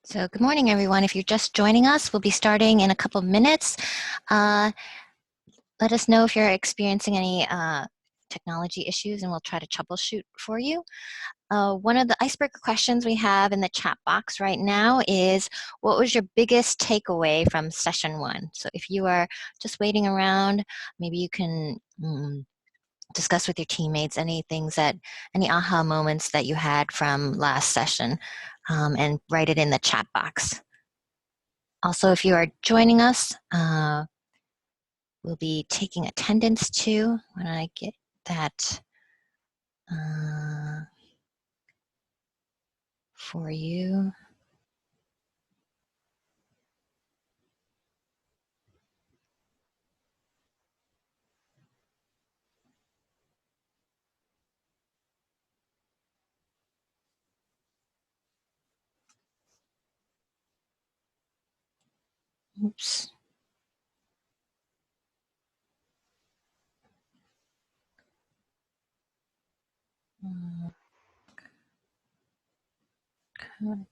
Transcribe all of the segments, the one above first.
So good morning, everyone. If you're just joining us, we'll be starting in a couple of minutes. Let us know if you're experiencing any technology issues, and we'll try to troubleshoot for you. One of the icebreaker questions we have in the chat box right now is, what was your biggest takeaway from session one? So if you are just waiting around, maybe you can discuss with your teammates any aha moments that you had from last session, and write it in the chat box. Also, if you are joining us, we'll be taking attendance too. When I get that for you. Oops. Good.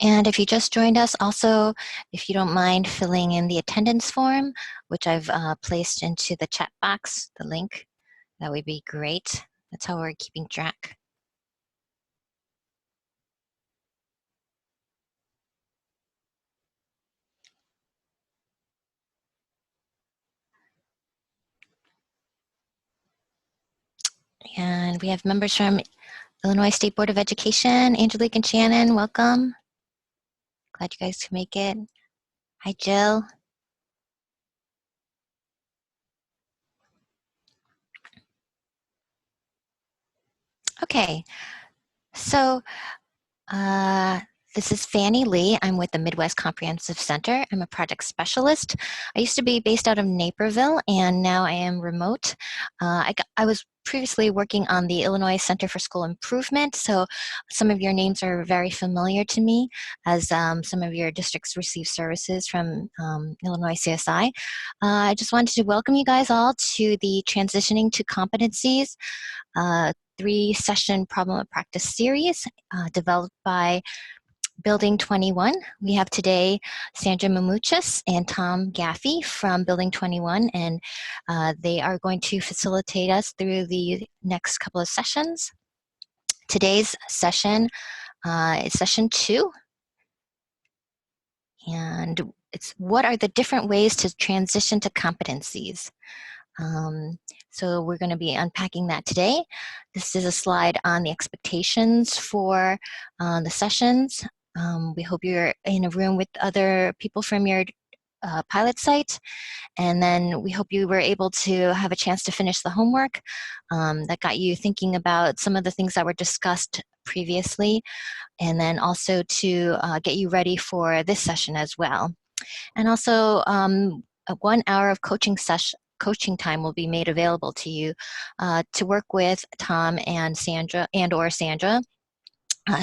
And if you just joined us, also, if you don't mind filling in the attendance form, which I've placed into the chat box, the link, that would be great. That's how we're keeping track. And we have members from Illinois State Board of Education, Angelique and Shannon, welcome. Glad you guys could make it. Hi, Jill. Okay, so this is Fannie Lee. I'm with the Midwest Comprehensive Center. I'm a project specialist. I used to be based out of Naperville, and now I am remote. I was previously working on the Illinois Center for School Improvement, so some of your names are very familiar to me, as some of your districts receive services from Illinois CSI. I just wanted to welcome you guys all to the Transitioning to Competencies 3-session problem of practice series developed by Building 21. We have today Sandra Mamuchis and Tom Gaffey from Building 21, and they are going to facilitate us through the next couple of sessions. Today's session is session 2, and it's what are the different ways to transition to competencies. So we're going to be unpacking that today. This is a slide on the expectations for the sessions. We hope you're in a room with other people from your pilot site, and then we hope you were able to have a chance to finish the homework that got you thinking about some of the things that were discussed previously, and then also to get you ready for this session as well. And also, a 1 hour of coaching time will be made available to you to work with Tom and Sandra or Sandra.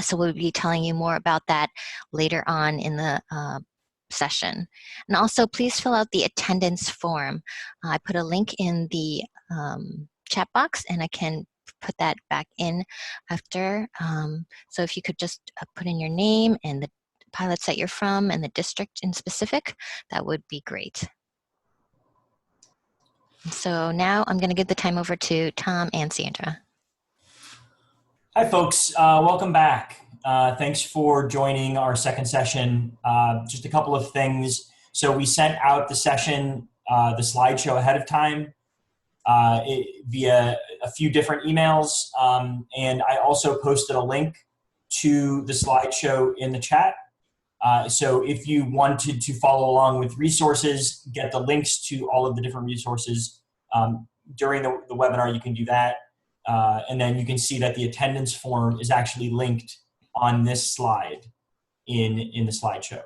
So we'll be telling you more about that later on in the session. And also, please fill out the attendance form. I put a link in the chat box, and I can put that back in after. So if you could just put in your name and the pilots that you're from and the district in specific, that would be great. So now I'm going to give the time over to Tom and Sandra. Hi, folks. Welcome back. Thanks for joining our second session. Just a couple of things. So we sent out the session, the slideshow ahead of time via a few different emails. And I also posted a link to the slideshow in the chat. So if you wanted to follow along with resources, get the links to all of the different resources during the webinar, you can do that. And then you can see that the attendance form is actually linked on this slide in the slideshow.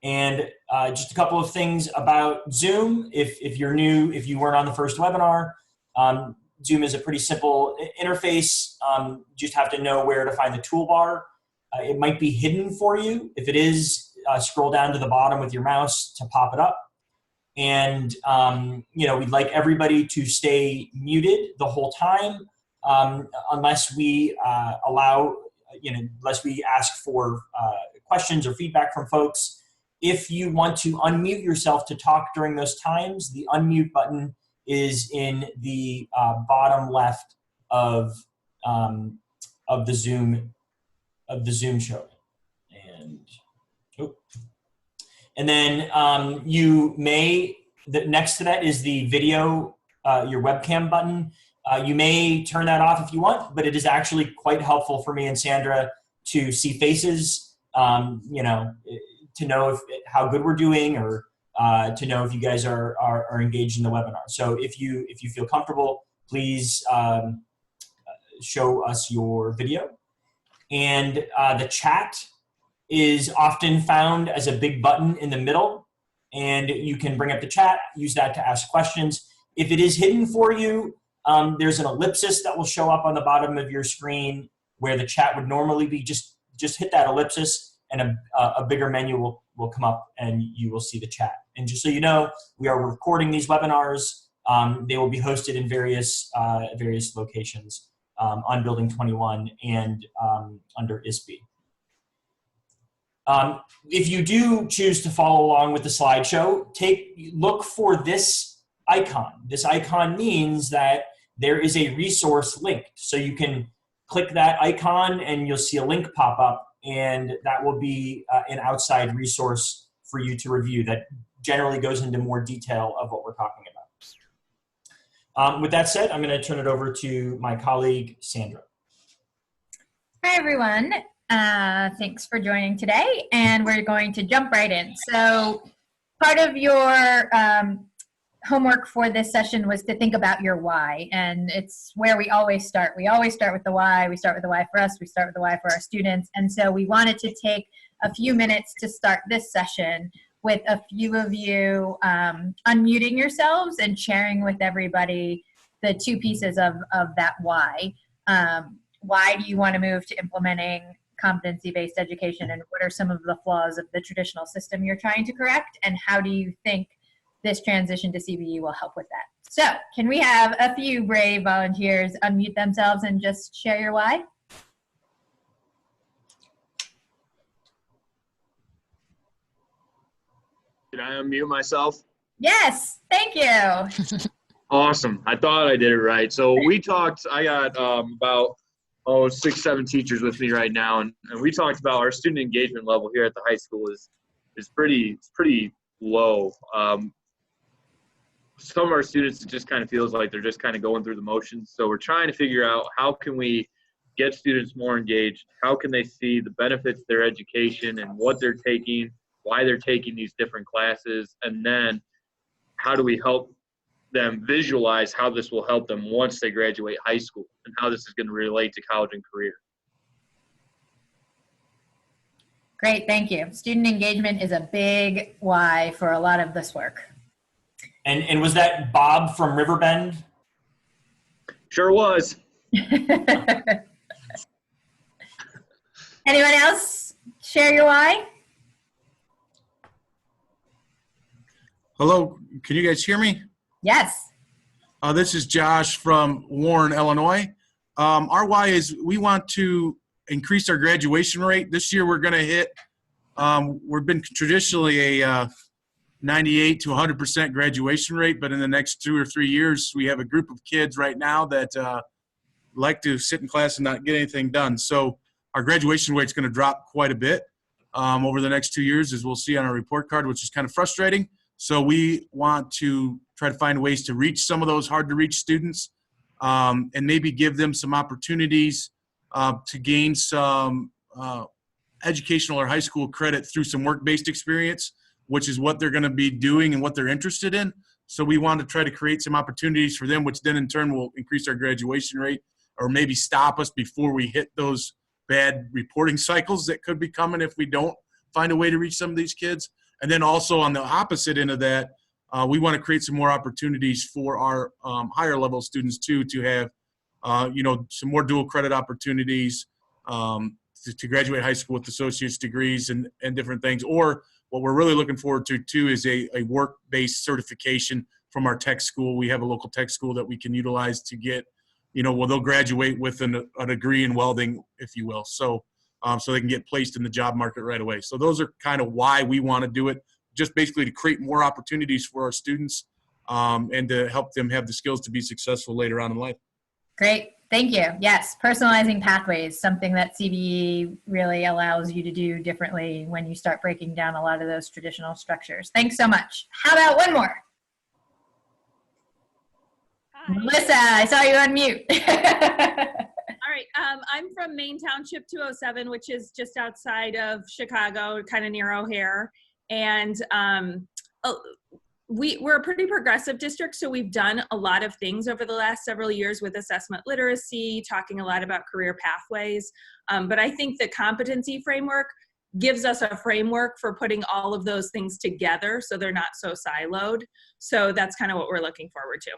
And just a couple of things about Zoom. If you're new, if you weren't on the first webinar, Zoom is a pretty simple interface. You just have to know where to find the toolbar. It might be hidden for you. If it is, scroll down to the bottom with your mouse to pop it up. And, we'd like everybody to stay muted the whole time, unless we unless we ask for questions or feedback from folks. If you want to unmute yourself to talk during those times, the unmute button is in the bottom left of the Zoom show. And then next to that is the video, your webcam button. You may turn that off if you want, but it is actually quite helpful for me and Sandra to see faces, to know how good we're doing, or to know if you guys are engaged in the webinar. So if you feel comfortable, please show us your video. And the chat is often found as a big button in the middle, and you can bring up the chat, use that to ask questions. If it is hidden for you, there's an ellipsis that will show up on the bottom of your screen where the chat would normally be. Just hit that ellipsis, and a bigger menu will come up, and you will see the chat. And just so you know, we are recording these webinars. They will be hosted in various locations on Building 21 and under ISBE. If you do choose to follow along with the slideshow, look for this icon. This icon means that there is a resource linked. So you can click that icon and you'll see a link pop up, and that will be an outside resource for you to review that generally goes into more detail of what we're talking about. With that said, I'm going to turn it over to my colleague, Sandra. Hi, everyone. Thanks for joining today, and we're going to jump right in. So part of your homework for this session was to think about your why, and it's where we always start. We always start with the why. We start with the why for us. We start with the why for our students. And so we wanted to take a few minutes to start this session with a few of you unmuting yourselves and sharing with everybody the two pieces of that why. Why do you want to move to implementing competency-based education, and what are some of the flaws of the traditional system you're trying to correct, and how do you think this transition to CBE will help with that? So can we have a few brave volunteers unmute themselves and just share your why? Did I unmute myself? Yes, thank you. Awesome. I thought I did it right. So we talked, I got about 6, 7 teachers with me right now, and we talked about our student engagement level here at the high school is pretty low. Some of our students, it just kind of feels like they're just kind of going through the motions. So we're trying to figure out how can we get students more engaged? How can they see the benefits of their education and what they're taking, why they're taking these different classes, and then how do we help them visualize how this will help them once they graduate high school and how this is going to relate to college and career. Great, thank you. Student engagement is a big why for a lot of this work. And was that Bob from Riverbend? Sure was. Anyone else share your why? Hello, can you guys hear me? Yes. This is Josh from Warren, Illinois. Our why is we want to increase our graduation rate. This year we're going to hit, we've been traditionally a 98 to 100% graduation rate, but in the next 2 or 3 years, we have a group of kids right now that like to sit in class and not get anything done. So our graduation rate is going to drop quite a bit over the next 2 years, as we'll see on our report card, which is kind of frustrating. So we want to try to find ways to reach some of those hard-to-reach students and maybe give them some opportunities to gain some educational or high school credit through some work-based experience, which is what they're going to be doing and what they're interested in. So we want to try to create some opportunities for them, which then in turn will increase our graduation rate or maybe stop us before we hit those bad reporting cycles that could be coming if we don't find a way to reach some of these kids. And then also on the opposite end of that, we want to create some more opportunities for our higher level students too, to have, some more dual credit opportunities to graduate high school with associate's degrees and different things. Or what we're really looking forward to too is a work-based certification from our tech school. We have a local tech school that we can utilize to get, well, they'll graduate with a degree in welding, if you will. So they can get placed in the job market right away. So those are kind of why we want to do it, just basically to create more opportunities for our students and to help them have the skills to be successful later on in life. Great. Thank you. Yes, personalizing pathways, something that CBE really allows you to do differently when you start breaking down a lot of those traditional structures. Thanks so much. How about one more? Hi. Melissa, I saw you on mute. All right. I'm from Main Township 207, which is just outside of Chicago, kind of near O'Hare. And we're a pretty progressive district, so we've done a lot of things over the last several years with assessment literacy, talking a lot about career pathways. But I think the competency framework gives us a framework for putting all of those things together so they're not so siloed. So that's kind of what we're looking forward to.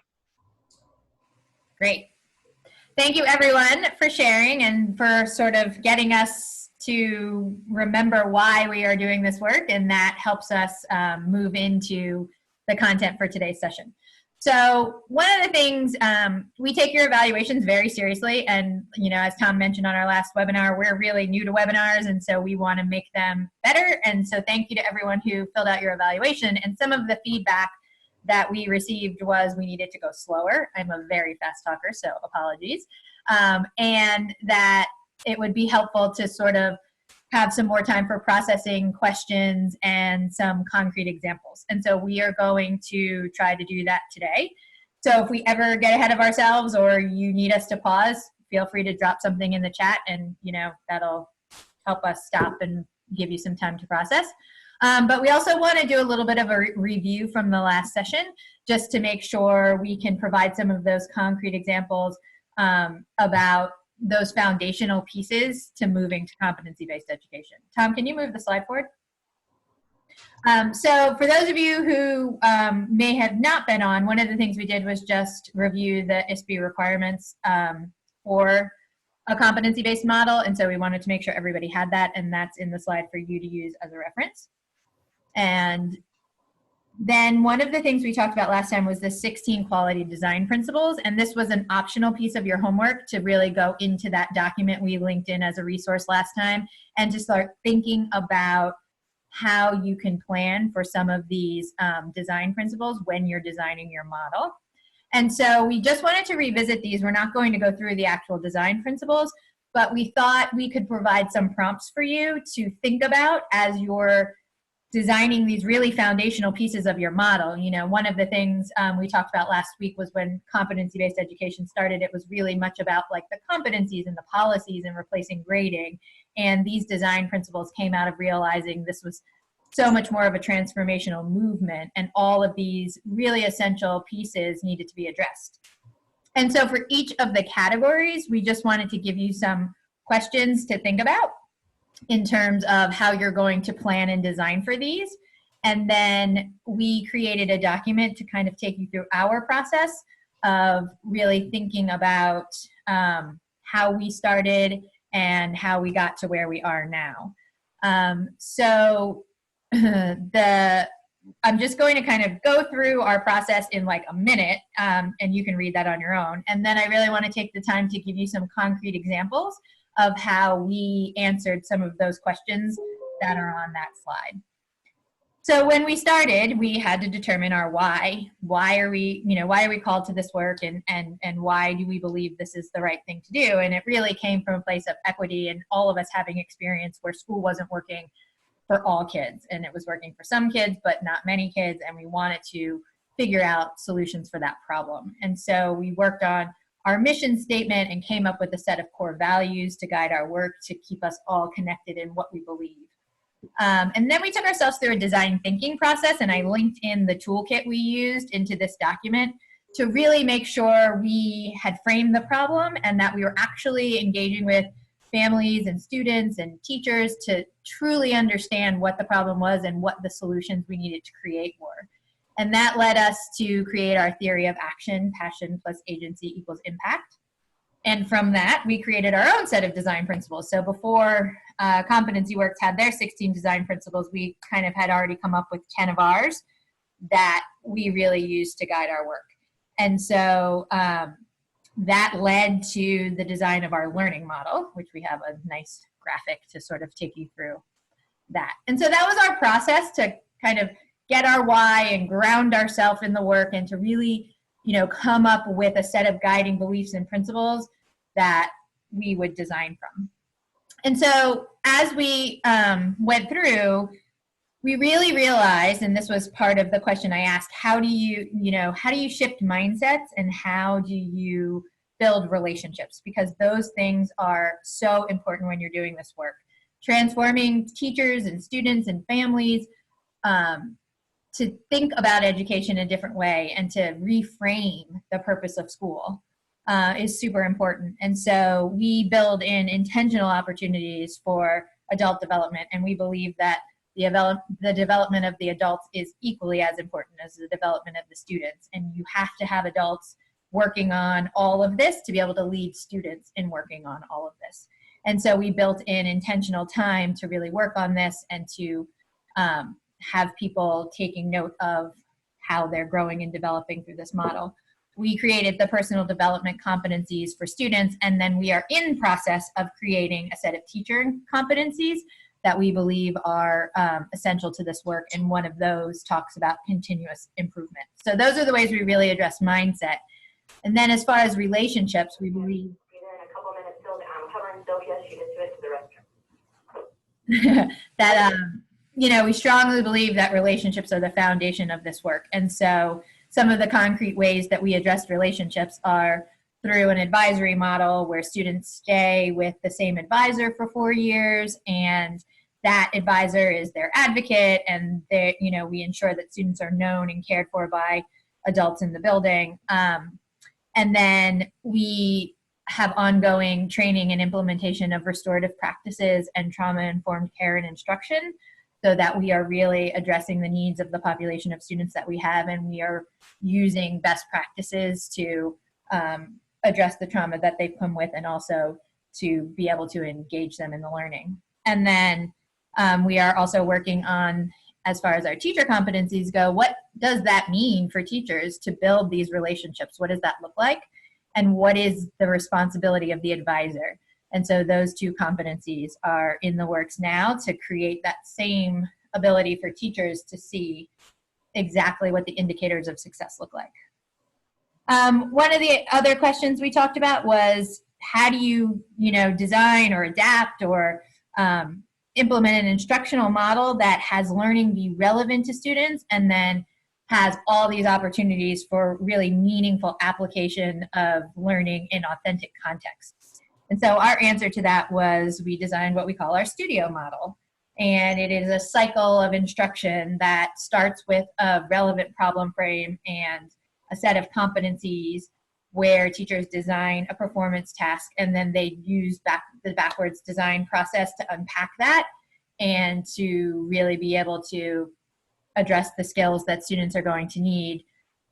Great. Thank you, everyone, for sharing and for sort of getting us to remember why we are doing this work, and that helps us move into the content for today's session. So one of the things, we take your evaluations very seriously, and as Tom mentioned on our last webinar, we're really new to webinars, and so we want to make them better. And so thank you to everyone who filled out your evaluation. And some of the feedback that we received was we needed to go slower. I'm a very fast talker, so apologies. And that it would be helpful to sort of have some more time for processing questions and some concrete examples. And so we are going to try to do that today. So if we ever get ahead of ourselves or you need us to pause, feel free to drop something in the chat, and that'll help us stop and give you some time to process. But we also want to do a little bit of a review from the last session, just to make sure we can provide some of those concrete examples about those foundational pieces to moving to competency-based education. Tom, can you move the slide forward? So for those of you who may have not been on, one of the things we did was just review the ISBE requirements for a competency-based model, and so we wanted to make sure everybody had that, and that's in the slide for you to use as a reference. And then one of the things we talked about last time was the 16 quality design principles, and this was an optional piece of your homework to really go into that document we linked in as a resource last time, and to start thinking about how you can plan for some of these design principles when you're designing your model. And so we just wanted to revisit these. We're not going to go through the actual design principles, but we thought we could provide some prompts for you to think about as you're designing these really foundational pieces of your model. One of the things we talked about last week was when competency-based education started, it was really much about like the competencies and the policies and replacing grading. And these design principles came out of realizing this was so much more of a transformational movement, and all of these really essential pieces needed to be addressed. And so for each of the categories, we just wanted to give you some questions to think about in terms of how you're going to plan and design for these. And then we created a document to kind of take you through our process of really thinking about how we started and how we got to where we are now. I'm just going to kind of go through our process in like a minute, and you can read that on your own. And then I really want to take the time to give you some concrete examples of how we answered some of those questions that are on that slide. So when we started, we had to determine our why. Why are we called to this work, and why do we believe this is the right thing to do? And it really came from a place of equity and all of us having experience where school wasn't working for all kids, and it was working for some kids, but not many kids, and we wanted to figure out solutions for that problem. And so we worked on our mission statement and came up with a set of core values to guide our work to keep us all connected in what we believe. And then we took ourselves through a design thinking process, and I linked in the toolkit we used into this document to really make sure we had framed the problem and that we were actually engaging with families and students and teachers to truly understand what the problem was and what the solutions we needed to create were. And that led us to create our theory of action: passion plus agency equals impact. And from that, we created our own set of design principles. So before Competency Works had their 16 design principles, we kind of had already come up with 10 of ours that we really used to guide our work. And so that led to the design of our learning model, which we have a nice graphic to sort of take you through that. And so that was our process to kind of get our why and ground ourselves in the work and to really, come up with a set of guiding beliefs and principles that we would design from. And so as we went through, we really realized, and this was part of the question I asked, how do you shift mindsets and how do you build relationships? Because those things are so important when you're doing this work. Transforming teachers and students and families to think about education in a different way and to reframe the purpose of school is super important. And so we build in intentional opportunities for adult development, and we believe that the development of the adults is equally as important as the development of the students. And you have to have adults working on all of this to be able to lead students in working on all of this. And so we built in intentional time to really work on this and to have people taking note of how they're growing and developing through this model. We created the personal development competencies for students, and then we are in process of creating a set of teacher competencies that we believe are essential to this work, and one of those talks about continuous improvement. So those are the ways we really address mindset. And then as far as relationships, we believe in a couple minutes, covering Sylvia, she just went to the restroom. that we strongly believe that relationships are the foundation of this work. And so some of the concrete ways that we address relationships are through an advisory model where students stay with the same advisor for 4 years, and that advisor is their advocate, and we ensure that students are known and cared for by adults in the building. And then we have ongoing training and implementation of restorative practices and trauma-informed care and instruction, so that we are really addressing the needs of the population of students that we have, and we are using best practices to address the trauma that they've come with, and also to be able to engage them in the learning. And then we are also working on, as far as our teacher competencies go, what does that mean for teachers to build these relationships? What does that look like? And what is the responsibility of the advisor? And so those two competencies are in the works now to create that same ability for teachers to see exactly what the indicators of success look like. One of the other questions we talked about was, how do you, design or adapt or implement an instructional model that has learning be relevant to students and then has all these opportunities for really meaningful application of learning in authentic contexts. And so our answer to that was, we designed what we call our studio model. And it is a cycle of instruction that starts with a relevant problem frame and a set of competencies where teachers design a performance task, and then they use the backwards design process to unpack that and to really be able to address the skills that students are going to need.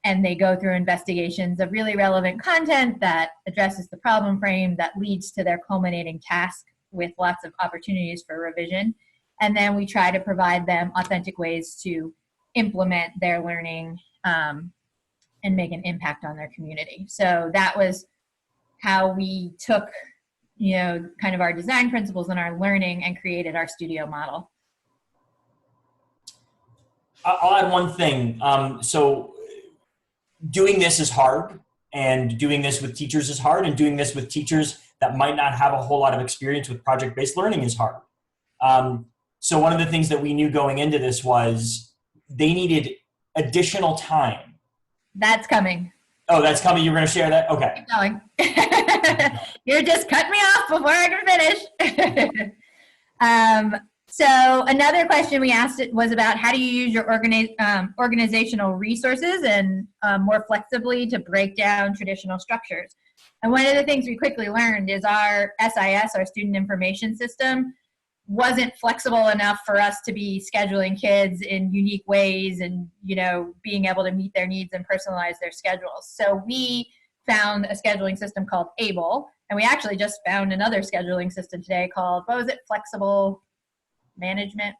And they go through investigations of really relevant content that addresses the problem frame that leads to their culminating task with lots of opportunities for revision. And then we try to provide them authentic ways to implement their learning and make an impact on their community. So that was how we took, kind of our design principles and our learning and created our studio model. I'll add one thing. So doing this is hard, and doing this with teachers is hard, and doing this with teachers that might not have a whole lot of experience with project-based learning is hard. So one of the things that we knew going into this was they needed additional time. That's coming. Oh, that's coming. You're going to share that? Okay. Keep going. You're just cutting me off before I can finish. So another question we asked was about, how do you use your organizational resources and more flexibly to break down traditional structures? And one of the things we quickly learned is our SIS, our student information system, wasn't flexible enough for us to be scheduling kids in unique ways and, being able to meet their needs and personalize their schedules. So we found a scheduling system called ABLE, And we actually just found another scheduling system today called, what was it, Flexible Management?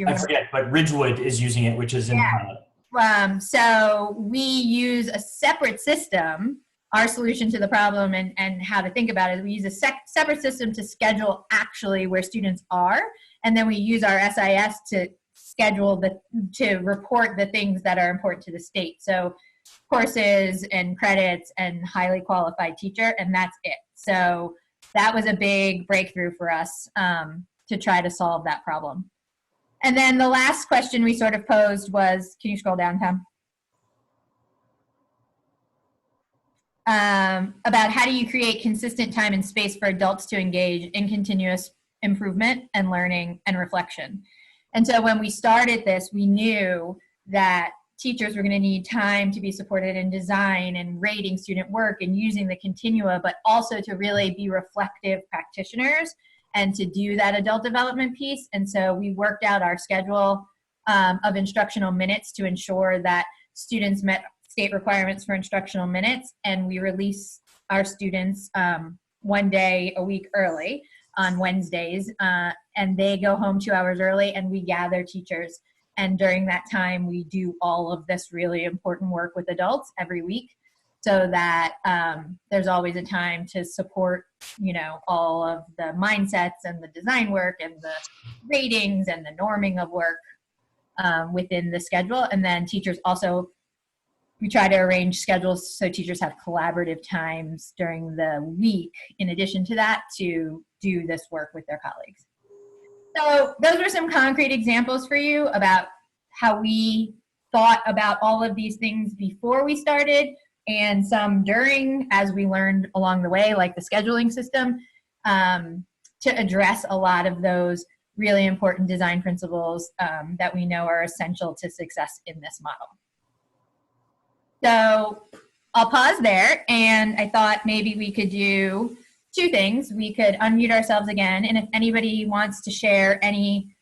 I forget, but Ridgewood is using it, which is in the pilot. So we use a separate system. Our solution to the problem and how to think about it, we use a separate system to schedule actually where students are, and then we use our SIS to schedule to report the things that are important to the state. So courses and credits and highly qualified teacher, and that's it. So that was a big breakthrough for us to try to solve that problem. And then the last question we sort of posed was, can you scroll down, Tom? About how do you create consistent time and space for adults to engage in continuous improvement and learning and reflection. And so when we started this, we knew that teachers were going to need time to be supported in design and rating student work and using the continua, but also to really be reflective practitioners and to do that adult development piece. And so we worked out our schedule of instructional minutes to ensure that students met state requirements for instructional minutes, and we release our students 1 day a week early on Wednesdays, and they go home 2 hours early, and we gather teachers. And during that time, we do all of this really important work with adults every week, so that there's always a time to support, you know, all of the mindsets and the design work and the ratings and the norming of work within the schedule. And then teachers also, we try to arrange schedules so teachers have collaborative times during the week, in addition to that, to do this work with their colleagues. So those are some concrete examples for you about how we thought about all of these things before we started, and some during, as we learned along the way, like the scheduling system, to address a lot of those really important design principles that we know are essential to success in this model. So I'll pause there, and I thought maybe we could do two things. We could unmute ourselves again, and if anybody wants to share any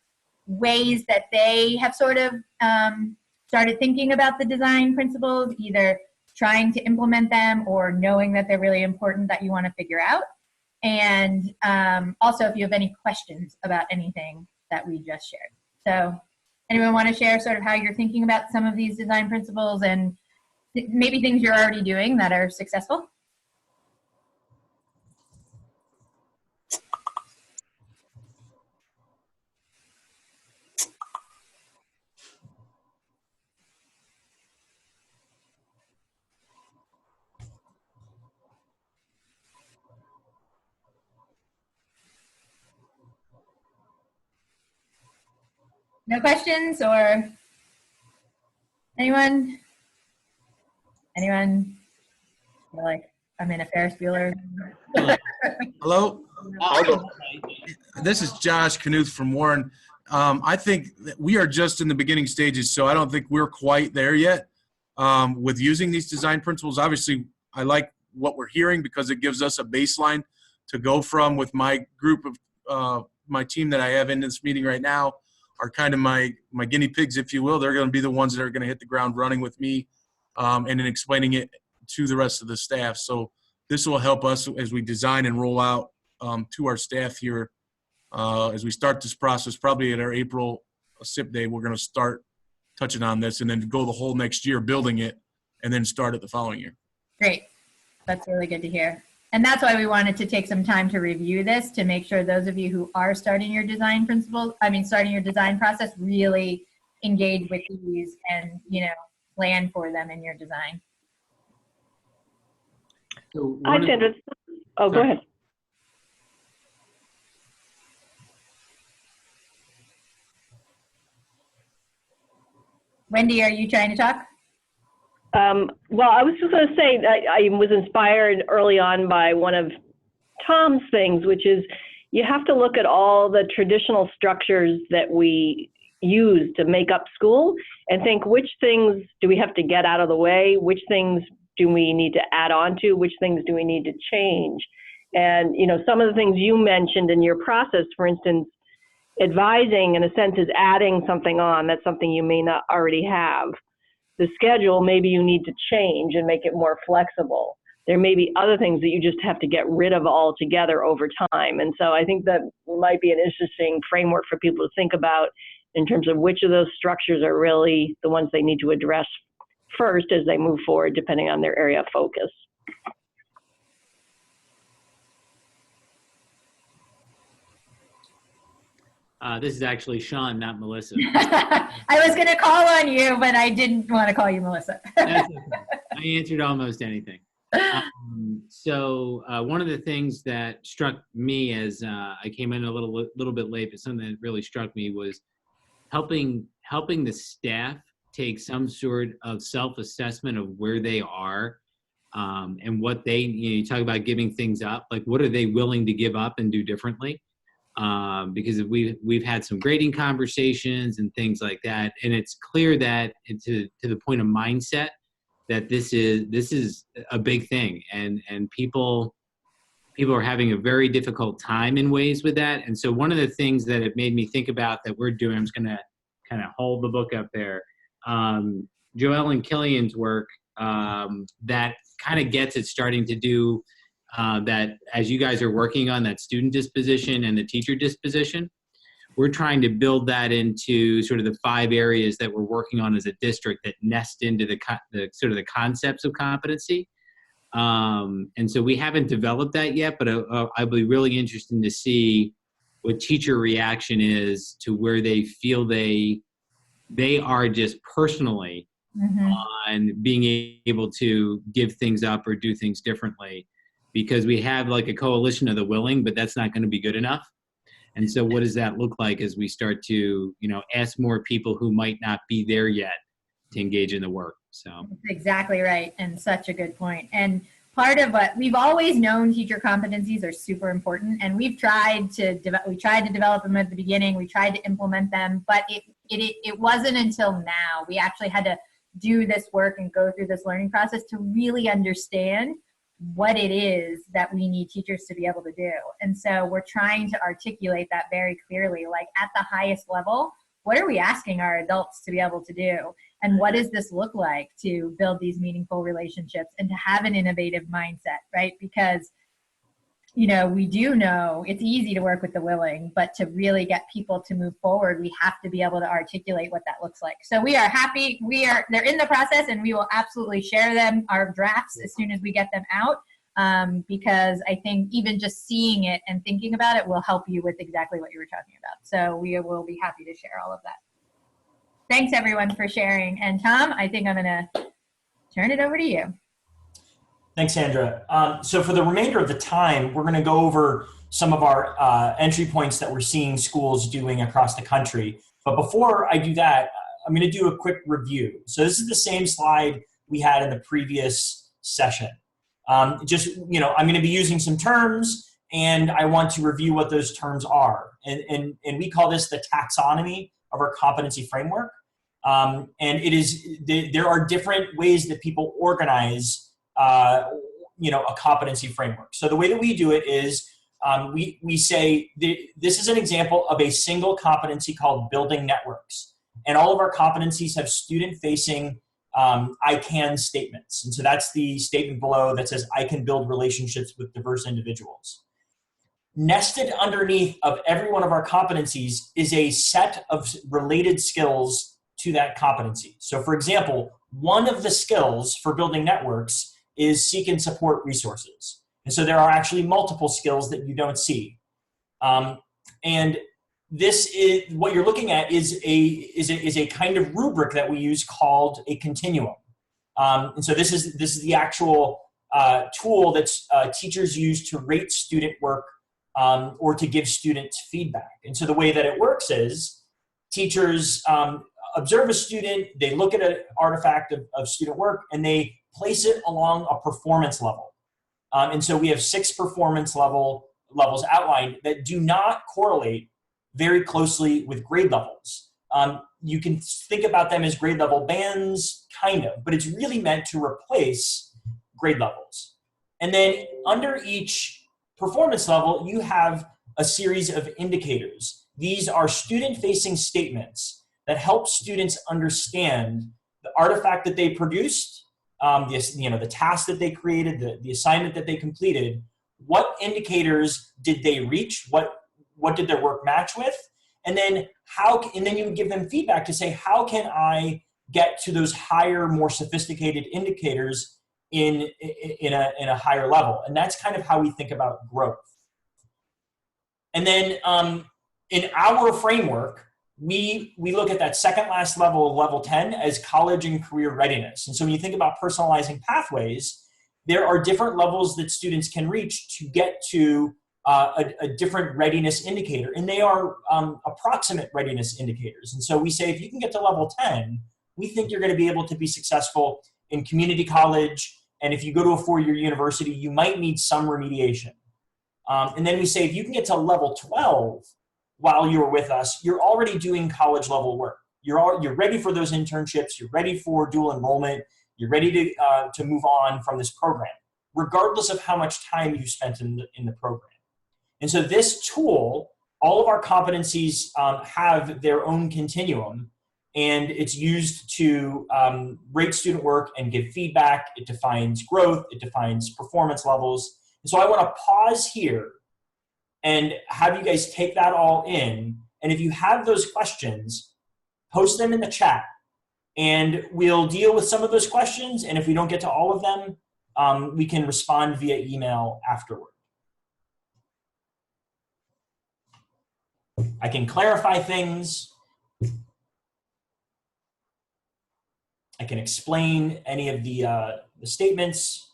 ways that they have sort of started thinking about the design principles, either trying to implement them or knowing that they're really important that you want to figure out. And also if you have any questions about anything that we just shared. So anyone want to share sort of how you're thinking about some of these design principles and maybe things you're already doing that are successful? No questions, or anyone? Anyone? I feel like I'm in a Ferris Bueller. Hello? This is Josh Knuth from Warren. I think that we are just in the beginning stages, so I don't think we're quite there yet with using these design principles. Obviously, I like what we're hearing because it gives us a baseline to go from. With my group of my team that I have in this meeting right now are kind of my guinea pigs, if you will. They're going to be the ones that are going to hit the ground running with me and in explaining it to the rest of the staff. So this will help us as we design and roll out to our staff here as we start this process. Probably at our April SIP day, we're going to start touching on this and then go the whole next year building it and then start it the following year. Great. That's really good to hear. And that's why we wanted to take some time to review this, to make sure those of you who are starting your design starting your design process, really engage with these and, you know, plan for them in your design. So Sandra. Oh, go ahead. Wendy, are you trying to talk? Well, I was just going to say that I was inspired early on by one of Tom's things, which is you have to look at all the traditional structures that we use to make up school and think, which things do we have to get out of the way? Which things do we need to add on to? Which things do we need to change? And, you know, some of the things you mentioned in your process, for instance, advising in a sense is adding something on. That's something you may not already have. The schedule, maybe you need to change and make it more flexible. there may be other things that you just have to get rid of altogether over time. And so I think that might be an interesting framework for people to think about in terms of which of those structures are really the ones they need to address first as they move forward, depending on their area of focus. This is actually Sean, not Melissa. I was going to call on you, but I didn't want to call you Melissa. That's okay. I answered almost anything. So one of the things that struck me as I came in a little bit late, but something that really struck me was helping the staff take some sort of self-assessment of where they are and what they, you talk about giving things up, like what are they willing to give up and do differently? Because we've had some grading conversations and things like that, and it's clear that to the point of mindset that this is a big thing, and people are having a very difficult time in ways with that. And so one of the things that it made me think about that we're doing, I'm just going to kind of hold the book up there, Joelle and Killian's work that kind of gets it starting to do that as you guys are working on that student disposition and the teacher disposition. We're trying to build that into sort of the 5 areas that we're working on as a district that nest into the sort of the concepts of competency. And so we haven't developed that yet, but I'll be really interested to see what teacher reaction is to where they feel they are just personally on being able to give things up or do things differently, because we have like a coalition of the willing, but that's not going to be good enough. And so what does that look like as we start to, ask more people who might not be there yet to engage in the work? So that's exactly right. And such a good point. And part of what we've always known, teacher competencies are super important. And we've tried to develop them at the beginning. We tried to implement them, but it wasn't until now we actually had to do this work and go through this learning process to really understand what it is that we need teachers to be able to do. And so we're trying to articulate that very clearly, like at the highest level, what are we asking our adults to be able to do? And what does this look like to build these meaningful relationships and to have an innovative mindset, right? Because, we do know it's easy to work with the willing, but to really get people to move forward, we have to be able to articulate what that looks like. So we are happy. They're in the process, and we will absolutely share them, our drafts, as soon as we get them out, because I think even just seeing it and thinking about it will help you with exactly what you were talking about. So we will be happy to share all of that. Thanks, everyone, for sharing. And Tom, I think I'm going to turn it over to you. Thanks, Sandra. So for the remainder of the time, we're going to go over some of our entry points that we're seeing schools doing across the country. But before I do that, I'm going to do a quick review. So this is the same slide we had in the previous session. I'm going to be using some terms, and I want to review what those terms are. And we call this the taxonomy of our competency framework. And there are different ways that people organize a competency framework. So the way that we do it is we say this is an example of a single competency called building networks. And all of our competencies have student-facing I can statements. And so that's the statement below that says I can build relationships with diverse individuals. Nested underneath of every one of our competencies is a set of related skills to that competency. So for example, one of the skills for building networks is seek and support resources. And so there are actually multiple skills that you don't see. And this is what you're looking at is a kind of rubric that we use called a continuum. And so this is the actual tool that teachers use to rate student work or to give students feedback. And so the way that it works is teachers observe a student, they look at an artifact of student work, and they place it along a performance level. And so we have 6 performance levels outlined that do not correlate very closely with grade levels. You can think about them as grade level bands, kind of, but it's really meant to replace grade levels. And then under each performance level, you have a series of indicators. These are student-facing statements that help students understand the artifact that they produced, the task that they created, the assignment that they completed, what indicators did they reach? What did their work match with? And then you would give them feedback to say, how can I get to those higher, more sophisticated indicators in a higher level? And that's kind of how we think about growth. And then in our framework, we look at that second last level, level 10, as college and career readiness. And so when you think about personalizing pathways, there are different levels that students can reach to get to a different readiness indicator. And they are approximate readiness indicators. And so we say, if you can get to level 10, we think you're going to be able to be successful in community college. And if you go to a 4-year university, you might need some remediation. And then we say, if you can get to level 12 while you're with us, you're already doing college level work. You're ready for those internships. You're ready for dual enrollment. You're ready to move on from this program, regardless of how much time you spent in the program. And so this tool, all of our competencies have their own continuum, and it's used to rate student work and give feedback. It defines growth. It defines performance levels. And so I want to pause here and have you guys take that all in. And if you have those questions, post them in the chat, and we'll deal with some of those questions. And if we don't get to all of them, we can respond via email afterward. I can clarify things. I can explain any of the statements.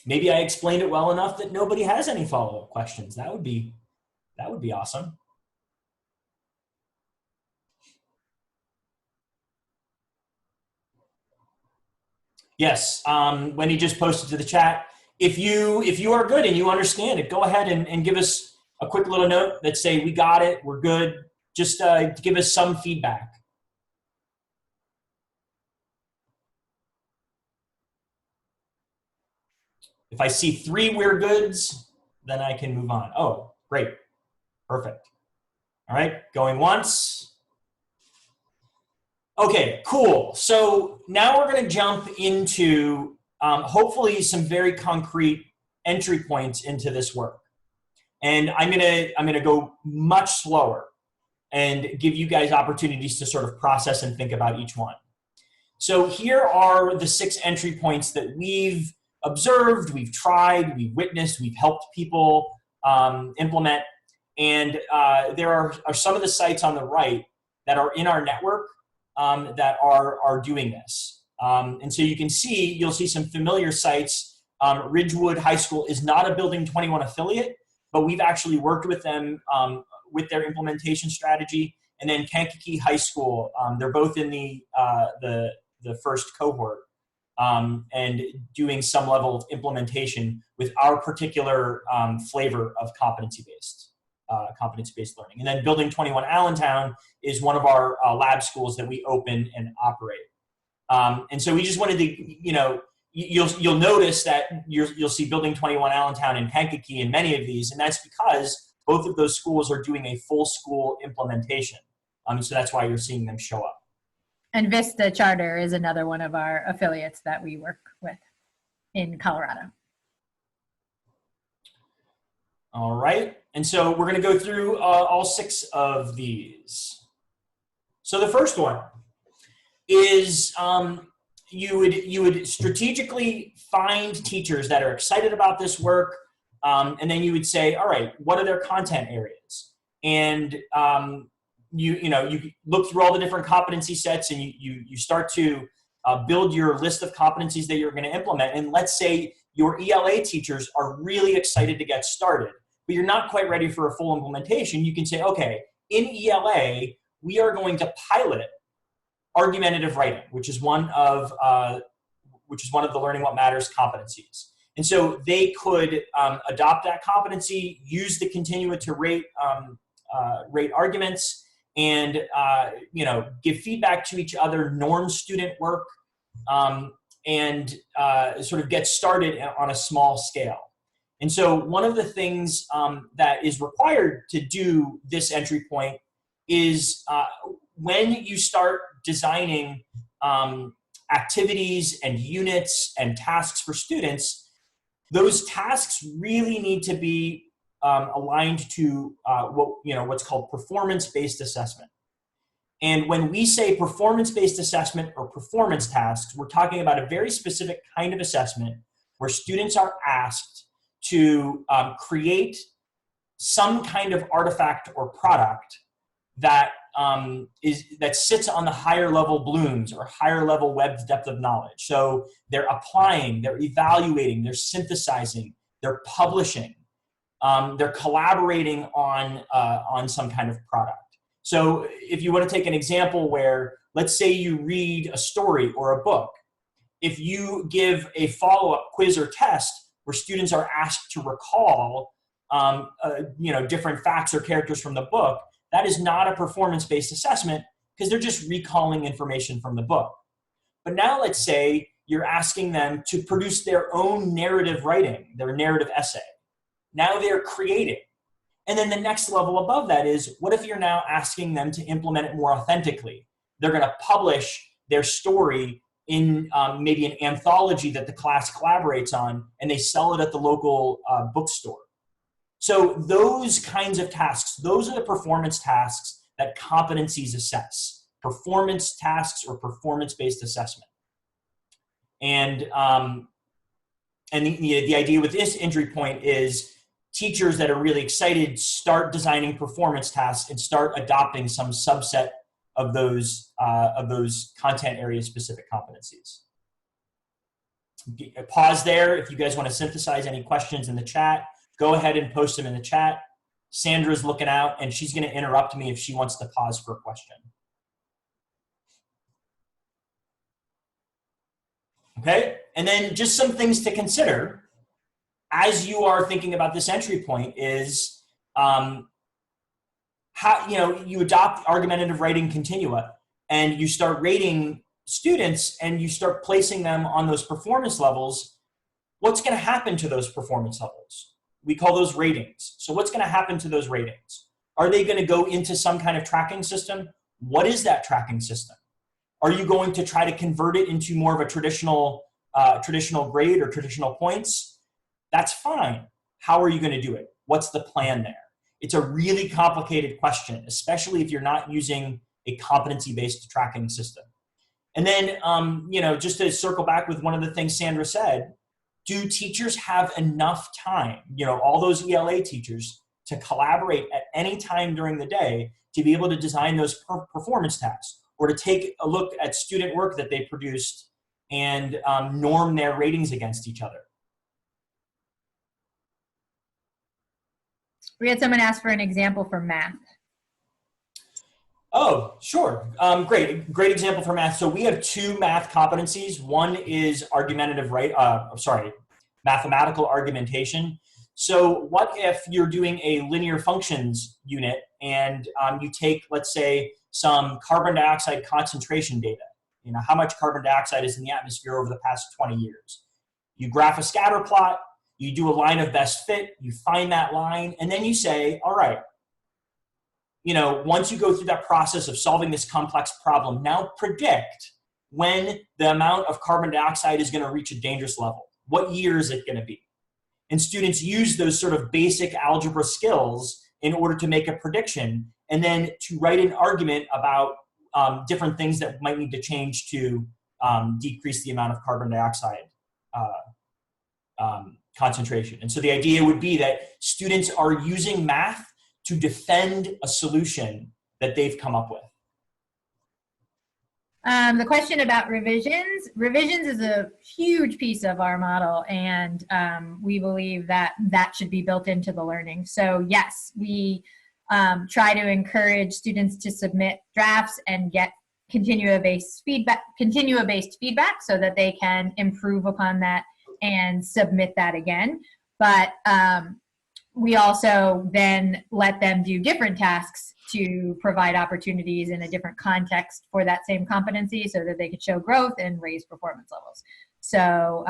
Maybe I explained it well enough that nobody has any follow-up questions. That would be awesome. Yes, Wendy just posted to the chat. If you are good and you understand it, go ahead and give us a quick little note that say, we got it, we're good. Just give us some feedback. If I see 3 we're goods, then I can move on. Oh, great. Perfect. All right, going once. Okay, cool. So now we're going to jump into hopefully some very concrete entry points into this work. And I'm gonna go much slower and give you guys opportunities to sort of process and think about each one. So here are the 6 entry points that we've observed, we've tried, we've witnessed, we've helped people implement. And there are some of the sites on the right that are in our network that are doing this. And so you'll see some familiar sites. Ridgewood High School is not a Building 21 affiliate, but we've actually worked with them with their implementation strategy. And then Kankakee High School, they're both in the first cohort and doing some level of implementation with our particular flavor of competency-based learning. And then Building 21 Allentown is one of our lab schools that we open and operate. And so we just wanted to, you'll notice that you'll see Building 21 Allentown and Kankakee in many of these, and that's because both of those schools are doing a full school implementation. So that's why you're seeing them show up. And Vista Charter is another one of our affiliates that we work with in Colorado. All right, and so we're going to go through all 6 of these. So the first one is you would strategically find teachers that are excited about this work, and then you would say, all right, what are their content areas? And you look through all the different competency sets, and you start to build your list of competencies that you're going to implement. And let's say your ELA teachers are really excited to get started, but you're not quite ready for a full implementation. You can say, okay, in ELA, we are going to pilot argumentative writing, which is one of the Learning What Matters competencies. And so they could adopt that competency, use the continua to rate arguments, and give feedback to each other, norm student work, and sort of get started on a small scale. And so one of the things that is required to do this entry point is when you start designing activities and units and tasks for students, those tasks really need to be aligned to what's called performance-based assessment. And when we say performance-based assessment or performance tasks, we're talking about a very specific kind of assessment where students are asked to create some kind of artifact or product that that sits on the higher level blooms or higher level web depth of knowledge. So they're applying, they're evaluating, they're synthesizing, they're publishing, they're collaborating on some kind of product. So if you want to take an example where, let's say you read a story or a book, if you give a follow-up quiz or test where students are asked to recall different facts or characters from the book, that is not a performance-based assessment because they're just recalling information from the book. But now let's say you're asking them to produce their own narrative writing, their narrative essay. Now they're creating. And then the next level above that is, what if you're now asking them to implement it more authentically? They're going to publish their story in maybe an anthology that the class collaborates on, and they sell it at the local bookstore. So those kinds of tasks, those are the performance tasks that competencies assess. Performance tasks or performance-based assessment. And the idea with this entry point is teachers that are really excited start designing performance tasks and start adopting some subset of those content area specific competencies. Pause there. If you guys want to synthesize any questions in the chat, go ahead and post them in the chat. Sandra's looking out and she's going to interrupt me if she wants to pause for a question. Okay, and then just some things to consider as you are thinking about this entry point is how you adopt argumentative writing continua and you start rating students and you start placing them on those performance levels. What's going to happen to those performance levels? We call those ratings. So what's going to happen to those ratings? Are they going to go into some kind of tracking system? What is that tracking system? Are you going to try to convert it into more of a traditional grade or traditional points? That's fine. How are you going to do it? What's the plan there? It's a really complicated question, especially if you're not using a competency-based tracking system. And then, just to circle back with one of the things Sandra said, do teachers have enough time, all those ELA teachers, to collaborate at any time during the day to be able to design those performance tasks or to take a look at student work that they produced and norm their ratings against each other? We had someone ask for an example for math. Oh, sure. Great example for math. So we have two math competencies. One is mathematical argumentation. So what if you're doing a linear functions unit and you take, let's say, some carbon dioxide concentration data, how much carbon dioxide is in the atmosphere over the past 20 years. You graph a scatter plot, you do a line of best fit, you find that line, and then you say, all right, once you go through that process of solving this complex problem, now predict when the amount of carbon dioxide is going to reach a dangerous level. What year is it going to be? And students use those sort of basic algebra skills in order to make a prediction and then to write an argument about different things that might need to change to decrease the amount of carbon dioxide concentration. And so the idea would be that students are using math to defend a solution that they've come up with. The question about revisions. Revisions is a huge piece of our model, and we believe that that should be built into the learning. So yes, we try to encourage students to submit drafts and get continua-based feedback so that they can improve upon that and submit that again. But we also then let them do different tasks to provide opportunities in a different context for that same competency so that they could show growth and raise performance levels. So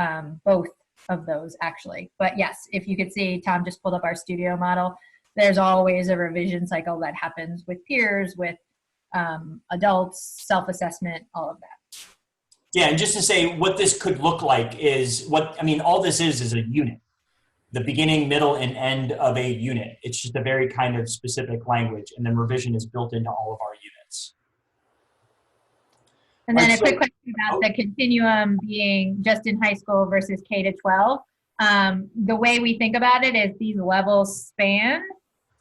both of those actually. But yes, if you could see, Tom just pulled up our studio model. There's always a revision cycle that happens with peers, with adults, self-assessment, all of that. Yeah, and just to say what this could look like is all this is a unit. The beginning, middle, and end of a unit. It's just a very kind of specific language, and then revision is built into all of our units. And then a quick question about the continuum being just in high school versus K to 12. The way we think about it is these levels span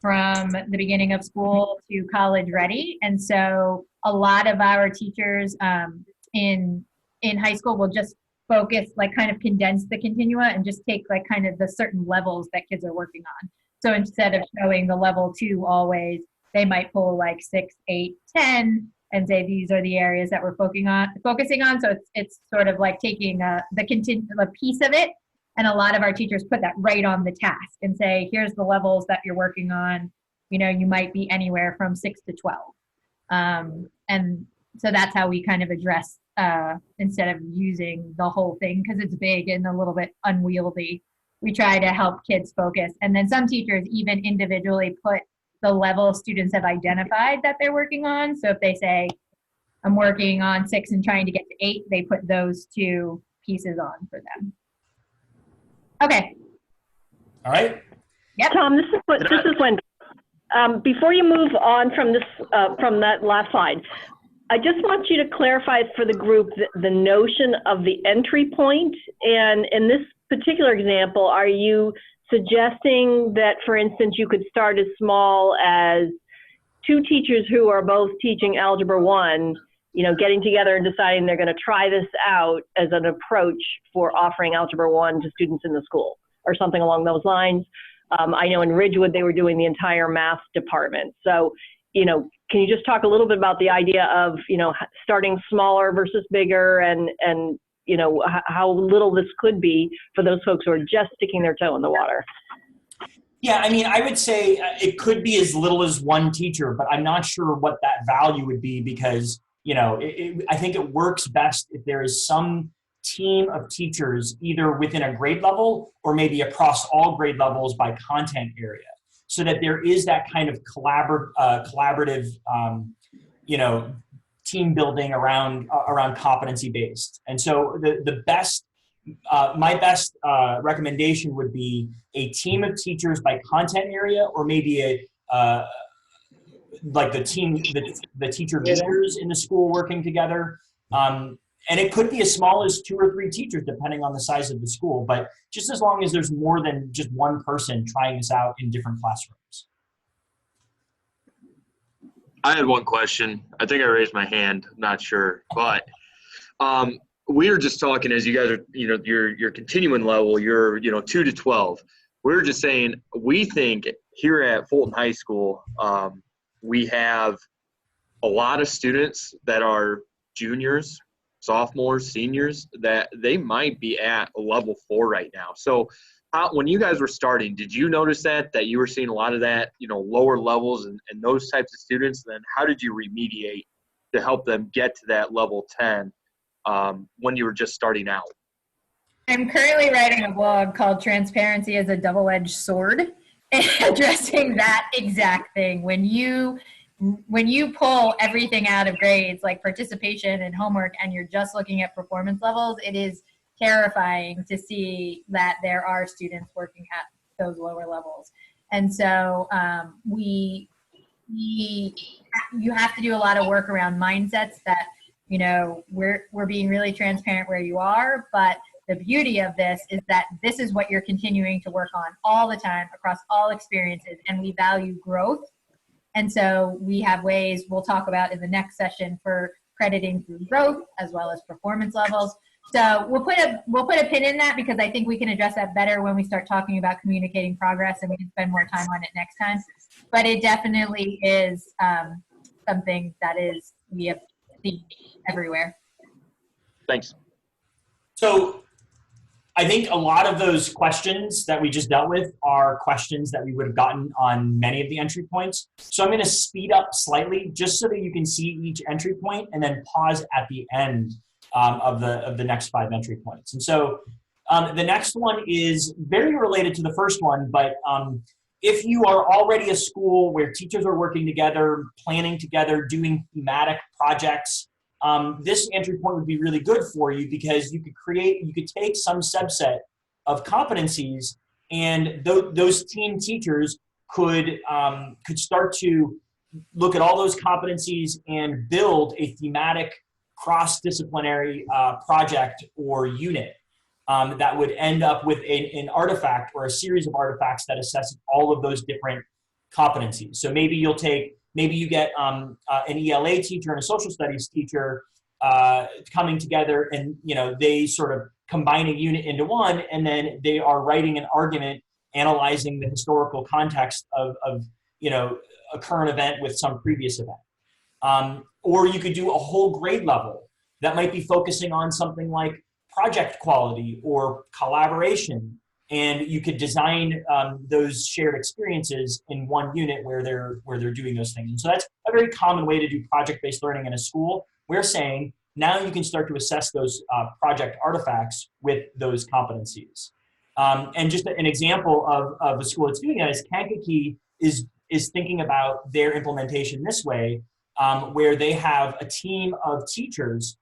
from the beginning of school to college ready. And so a lot of our teachers in high school will just focus, like kind of condense the continua and just take like kind of the certain levels that kids are working on. So instead of showing the level 2 always, they might pull like 6, 8, 10 and say these are the areas that we're focusing on. So it's sort of like taking a piece of it, and a lot of our teachers put that right on the task and say, here's the levels that you're working on. You know, you might be anywhere from 6 to 12. And so that's how we kind of address, instead of using the whole thing because it's big and a little bit unwieldy, we try to help kids focus. And then some teachers even individually put the level students have identified that they're working on. So if they say, I'm working on 6 and trying to get to 8, they put those 2 pieces on for them. Okay. All right. Yep. Tom, this is when, before you move on from this, from that last slide, I just want you to clarify for the group the notion of the entry point. And in this particular example, are you suggesting that, for instance, you could start as small as 2 teachers who are both teaching Algebra 1, you know, getting together and deciding they're going to try this out as an approach for offering Algebra 1 to students in the school or something along those lines? I know in Ridgewood they were doing the entire math department. So, you know, can you just talk a little bit about the idea of, you know, starting smaller versus bigger and you know, how little this could be for those folks who are just sticking their toe in the water? Yeah, I mean, I would say it could be as little as 1 teacher, but I'm not sure what that value would be because, you know, I think it works best if there is some team of teachers either within a grade level or maybe across all grade levels by content area, so that there is that kind of collaborative, you know, team building around competency based. And so the best, my best recommendation would be a team of teachers by content area, or maybe like the teacher leaders in the school working together. And it could be as small as 2 or 3 teachers, depending on the size of the school, but just as long as there's more than just 1 person trying this out in different classrooms. I had one question. I think I raised my hand. I'm not sure, but we were just talking as you guys are, you know, your continuing level, you're, you know, 2 to 12. We were just saying, we think here at Fulton High School, we have a lot of students that are juniors, sophomores, seniors, that they might be at level 4 right now. So when you guys were starting, did you notice that you were seeing a lot of that, you know, lower levels and those types of students? Then how did you remediate to help them get to that level 10 when you were just starting out? I'm currently writing a blog called Transparency as a Double-Edged Sword, addressing that exact thing. When you pull everything out of grades like participation and homework and you're just looking at performance levels, it is terrifying to see that there are students working at those lower levels. And so you have to do a lot of work around mindsets that, you know, we're being really transparent where you are, but the beauty of this is that this is what you're continuing to work on all the time across all experiences, and we value growth. And so we have ways we'll talk about in the next session for crediting through growth as well as performance levels. So we'll put a pin in that because I think we can address that better when we start talking about communicating progress, and we can spend more time on it next time. But it definitely is something that we have seen everywhere. Thanks. So I think a lot of those questions that we just dealt with are questions that we would have gotten on many of the entry points. So I'm going to speed up slightly just so that you can see each entry point and then pause at the end of the next 5 entry points. And so The next one is very related to the first one, but if you are already a school where teachers are working together, planning together, doing thematic projects, this entry point would be really good for you because you could take some subset of competencies, and those team teachers could start to look at all those competencies and build a thematic cross-disciplinary project or unit that would end up with an artifact or a series of artifacts that assesses all of those different competencies. So maybe you get an ELA teacher and a social studies teacher coming together, and they sort of combine a unit into one, and then they are writing an argument analyzing the historical context of a current event with some previous event. Or you could do a whole grade level that might be focusing on something like project quality or collaboration, and you could design those shared experiences in one unit where they're doing those things. And so that's a very common way to do project-based learning in a school. We're saying now you can start to assess those project artifacts with those competencies. And just an example of a school that's doing that is Kankakee is thinking about their implementation this way, where they have a team of teachers,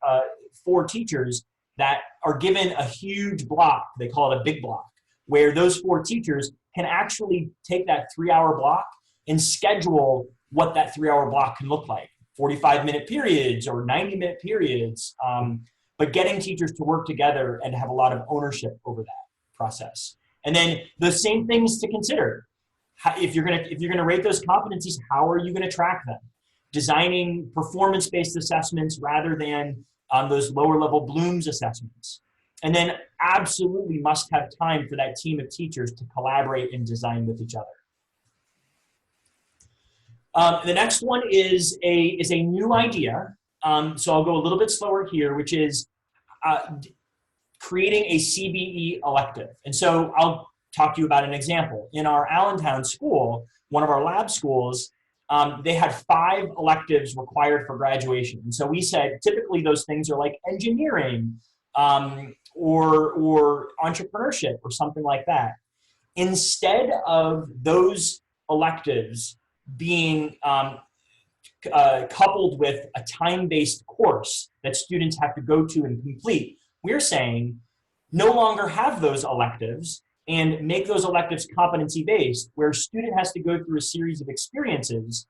4 teachers, that are given a huge block. They call it a big block, where those 4 teachers can actually take that 3-hour block and schedule what that 3-hour block can look like, 45-minute periods or 90-minute periods, but getting teachers to work together and have a lot of ownership over that process. And then the same things to consider. If you're gonna rate those competencies, how are you gonna track them? Designing performance-based assessments rather than those lower level Bloom's assessments. And then absolutely must have time for that team of teachers to collaborate and design with each other. The next one is a new idea. So I'll go a little bit slower here, which is creating a CBE elective. And so I'll talk to you about an example. In our Allentown school, one of our lab schools, they had 5 electives required for graduation. And so we said, typically those things are like engineering or entrepreneurship or something like that. Instead of those electives being coupled with a time-based course that students have to go to and complete, we're saying no longer have those electives and make those electives competency-based, where a student has to go through a series of experiences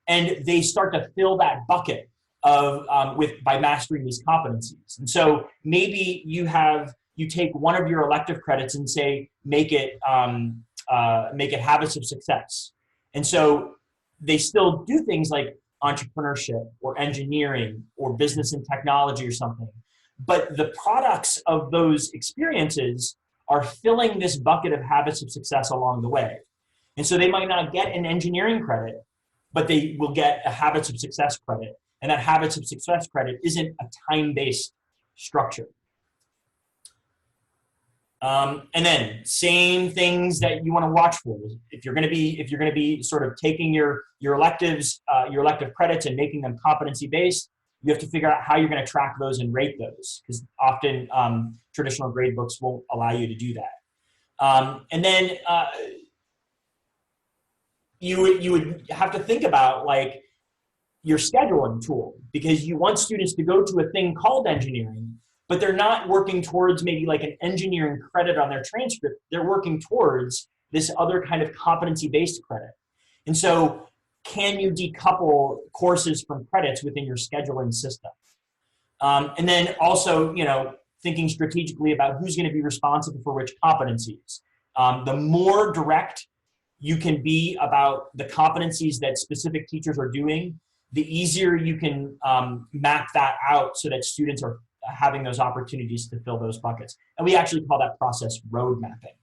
and they start to fill that bucket of by mastering these competencies. And so maybe you take one of your elective credits and say make it habits of success. And so they still do things like entrepreneurship or engineering or business and technology or something, but the products of those experiences are filling this bucket of habits of success along the way. And so they might not get an engineering credit, but they will get a habits of success credit. And that habits of success credit isn't a time-based structure. And then same things that you want to watch for. If you're going to be sort of taking your electives, your elective credits and making them competency-based, you have to figure out how you're going to track those and rate those, because often traditional grade books won't allow you to do that. And then you would have to think about like your scheduling tool, because you want students to go to a thing called engineering, but they're not working towards maybe like an engineering credit on their transcript. They're working towards this other kind of competency-based credit. And so can you decouple courses from credits within your scheduling system? And then also, thinking strategically about who's going to be responsible for which competencies. The more direct you can be about the competencies that specific teachers are doing, the easier you can map that out so that students are having those opportunities to fill those buckets. And we actually call that process road mapping.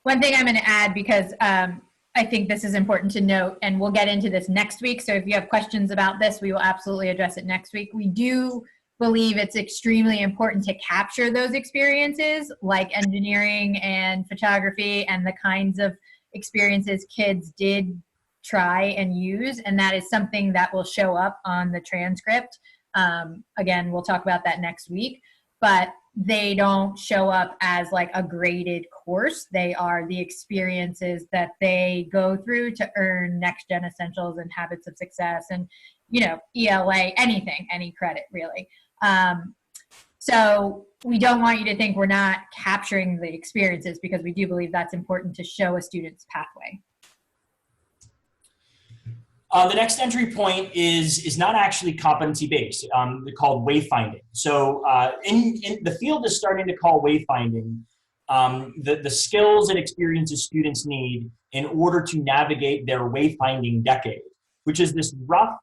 One thing I'm going to add, because I think this is important to note, and we'll get into this next week. So if you have questions about this, we will absolutely address it next week. We do believe it's extremely important to capture those experiences like engineering and photography and the kinds of experiences kids did try and use. And that is something that will show up on the transcript. Again, we'll talk about that next week. But they don't show up as like a graded course. They are the experiences that they go through to earn next gen essentials and habits of success and, you know, ELA, anything, any credit really. So we don't want you to think we're not capturing the experiences, because we do believe that's important to show a student's pathway. The next entry point is not actually competency-based. They're called wayfinding. So in the field is starting to call wayfinding the skills and experiences students need in order to navigate their wayfinding decade, which is this rough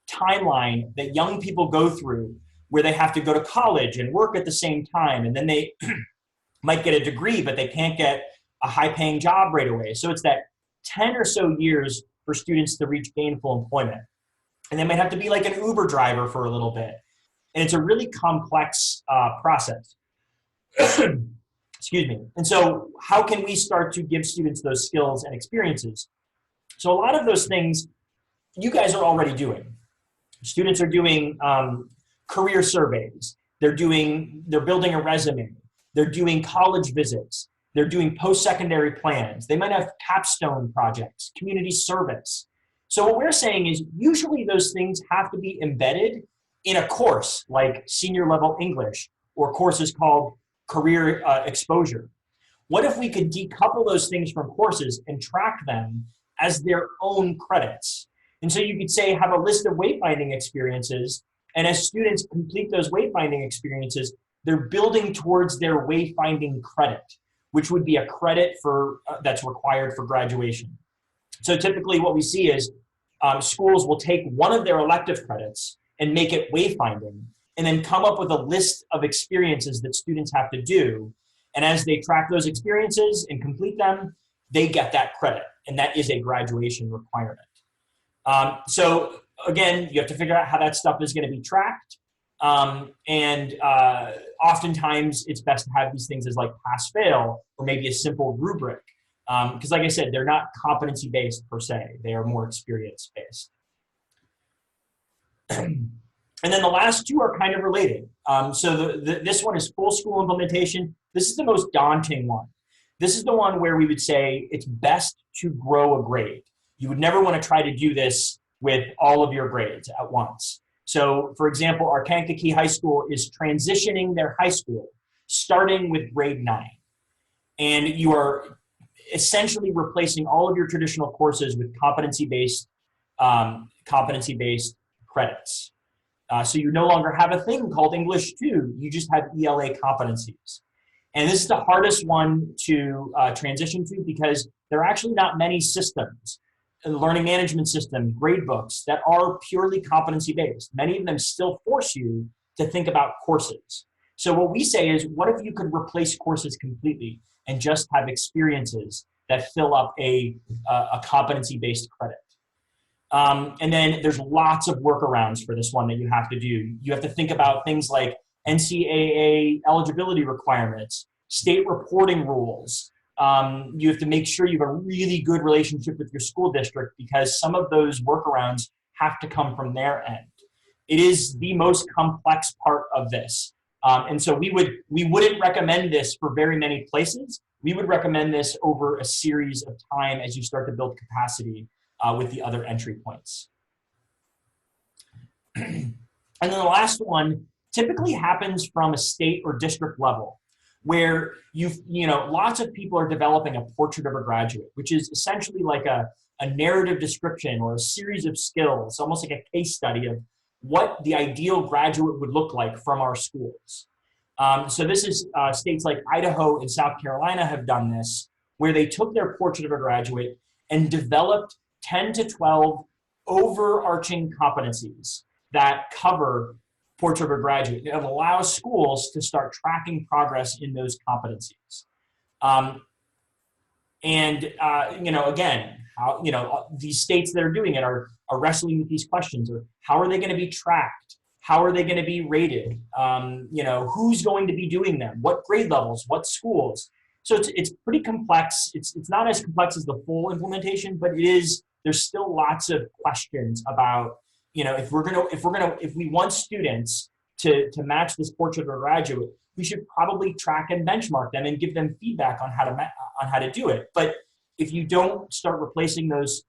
timeline that young people go through where they have to go to college and work at the same time, and then they might get a degree, but they can't get a high-paying job right away. So it's that 10 or so years for students to reach gainful employment. And they might have to be like an Uber driver for a little bit. And it's a really complex process. Excuse me. And so how can we start to give students those skills and experiences? So a lot of those things you guys are already doing. Students are doing career surveys. They're building a resume. They're doing college visits. They're doing post-secondary plans. They might have capstone projects, community service. So what we're saying is usually those things have to be embedded in a course like senior level English or courses called career exposure. What if we could decouple those things from courses and track them as their own credits? And so you could say have a list of wayfinding experiences, and as students complete those wayfinding experiences, they're building towards their wayfinding credit, which would be a credit for that's required for graduation. So typically what we see is schools will take one of their elective credits and make it wayfinding, and then come up with a list of experiences that students have to do. And as they track those experiences and complete them, they get that credit, and that is a graduation requirement. So again, you have to figure out how that stuff is going to be tracked. Oftentimes it's best to have these things as like pass-fail or maybe a simple rubric. Because like I said, they're not competency-based per se. They are more experience-based. And then the last two are kind of related. So this one is full school implementation. This is the most daunting one. This is the one where we would say it's best to grow a grade. You would never want to try to do this with all of your grades at once. So for example, our Kankakee High School is transitioning their high school, starting with grade 9. And you are essentially replacing all of your traditional courses with competency-based credits. So you no longer have a thing called English 2, you just have ELA competencies. And this is the hardest one to transition to because there are actually not many systems, learning management systems, grade books that are purely competency-based. Many of them still force you to think about courses. So what we say is, what if you could replace courses completely and just have experiences that fill up a competency-based credit? And then there's lots of workarounds for this one that you have to do. You have to think about things like NCAA eligibility requirements, state reporting rules. You have to make sure you have a really good relationship with your school district because some of those workarounds have to come from their end. It is the most complex part of this. And so we wouldn't recommend this for very many places. We would recommend this over a series of time as you start to build capacity with the other entry points. And then the last one typically happens from a state or district level where lots of people are developing a portrait of a graduate, which is essentially like a narrative description or a series of skills, almost like a case study of what the ideal graduate would look like from our schools. So this is states like Idaho and South Carolina have done this, where they took their portrait of a graduate and developed 10 to 12 overarching competencies that cover portrait of a graduate. It allows schools to start tracking progress in those competencies. Again, how, these states that are doing it are wrestling with these questions of how are they going to be tracked? How are they going to be rated? Who's going to be doing them? What grade levels? What schools? So it's pretty complex. It's not as complex as the full implementation, but there's still lots of questions about, if we want students to match this portrait of a graduate, we should probably track and benchmark them and give them feedback on how to do it. But if you don't start replacing those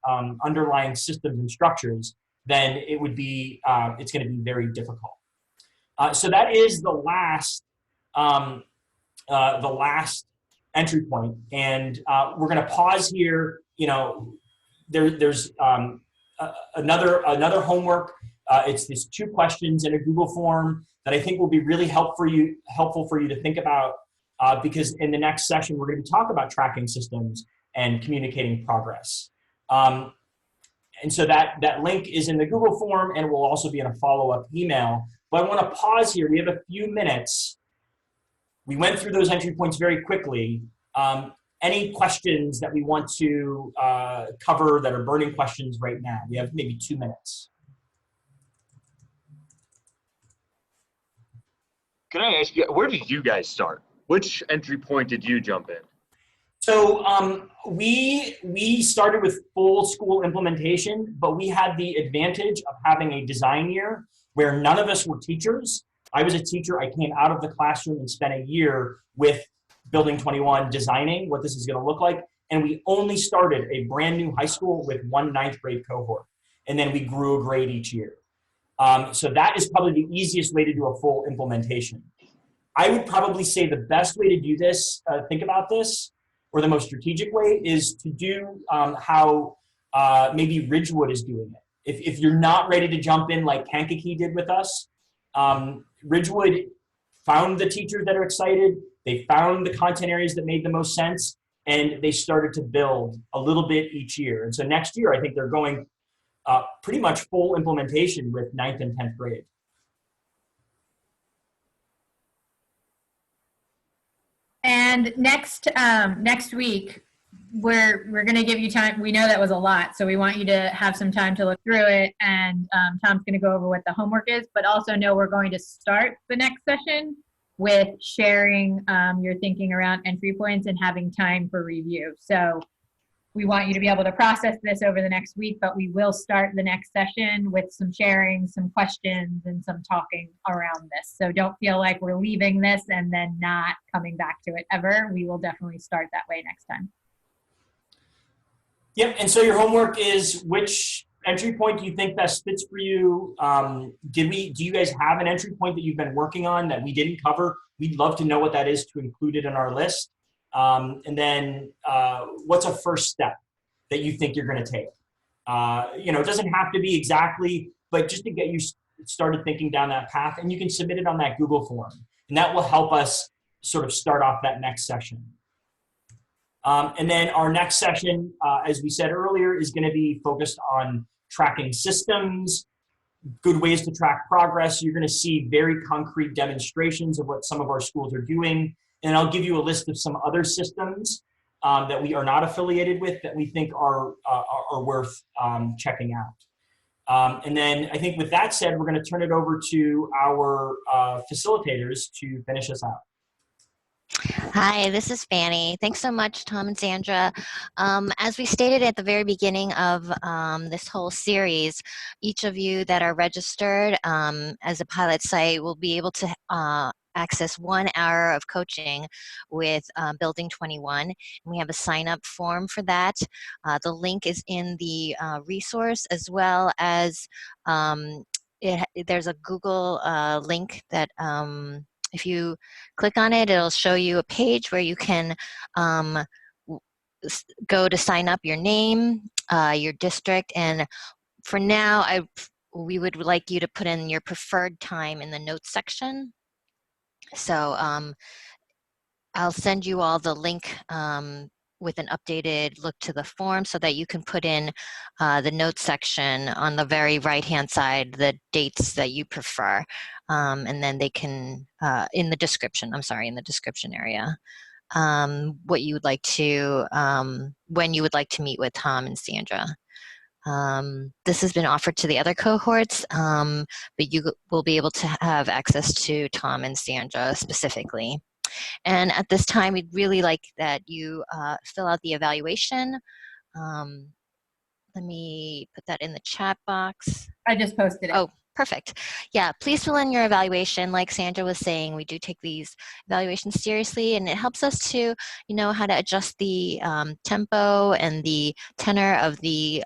underlying systems and structures, then it would be it's going to be very difficult. So that is the last entry point, and we're going to pause here. You know, there's another homework. It's these 2 questions in a Google form that I think will be really helpful for you to think about, because in the next session we're going to talk about tracking systems and communicating progress. And so that link is in the Google form and will also be in a follow-up email. But I want to pause here. We have a few minutes. We went through those entry points very quickly. Any questions that we want to cover that are burning questions right now? We have maybe 2 minutes. Can I ask you, where did you guys start? Which entry point did you jump in? So we started with full school implementation, but we had the advantage of having a design year where none of us were teachers. I was a teacher. I came out of the classroom and spent a year with Building 21 designing what this is going to look like. And we only started a brand new high school with 1 9th grade cohort. And then we grew a grade each year. So that is probably the easiest way to do a full implementation. I would probably say the best way to do this, think about this, or the most strategic way is to do how maybe Ridgewood is doing it. If you're not ready to jump in like Kankakee did with us, Ridgewood found the teachers that are excited, they found the content areas that made the most sense, and they started to build a little bit each year. And so next year, I think they're going pretty much full implementation with 9th and 10th grade. And next week, we're going to give you time. We know that was a lot, so we want you to have some time to look through it. And Tom's going to go over what the homework is, but also know we're going to start the next session with sharing your thinking around entry points and having time for review. So we want you to be able to process this over the next week, but we will start the next session with some sharing, some questions, and some talking around this. So don't feel like we're leaving this and then not coming back to it ever. We will definitely start that way next time. Yep, and so your homework is which entry point do you think best fits for you? Do you guys have an entry point that you've been working on that we didn't cover? We'd love to know what that is to include it in our list. And then what's a first step that you think you're going to take? It doesn't have to be exactly, but just to get you started thinking down that path, and you can submit it on that Google form, and that will help us sort of start off that next session. And then our next session, as we said earlier, is going to be focused on tracking systems, good ways to track progress. You're going to see very concrete demonstrations of what some of our schools are doing. And I'll give you a list of some other systems that we are not affiliated with that we think are worth checking out. And then I think with that said, we're going to turn it over to our facilitators to finish us out. Hi, this is Fanny. Thanks so much, Tom and Sandra. As we stated at the very beginning of this whole series, each of you that are registered as a pilot site will be able to access 1 hour of coaching with Building 21. And we have a sign-up form for that. The link is in the resource, as well as there's a Google link that if you click on it, it'll show you a page where you can go to sign up your name, your district, and for now, we would like you to put in your preferred time in the notes section. So I'll send you all the link with an updated look to the form so that you can put in the notes section on the very right-hand side, the dates that you prefer. And then they can, in the description area, what you would like to, when you would like to meet with Tom and Sandra. This has been offered to the other cohorts, but you will be able to have access to Tom and Sandra specifically. And at this time, we'd really like that you fill out the evaluation. Let me put that in the chat box. I just posted it. Oh, Perfect. Yeah, please fill in your evaluation. Like Sandra was saying, we do take these evaluations seriously, and it helps us to, know how to adjust the tempo and the tenor of the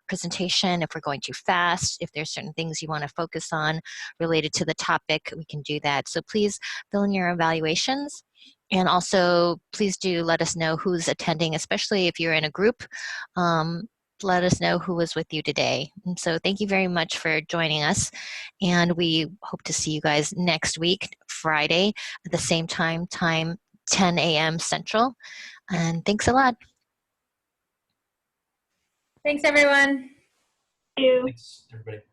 presentation. If we're going too fast, if there's certain things you want to focus on related to the topic, we can do that. So please fill in your evaluations. And also, please do let us know who's attending, especially if you're in a group. Let us know who was with you today. And so thank you very much for joining us. And we hope to see you guys next week, Friday, at the same time, 10 a.m. Central. And thanks a lot. Thanks, everyone. Thank you. Thanks, everybody.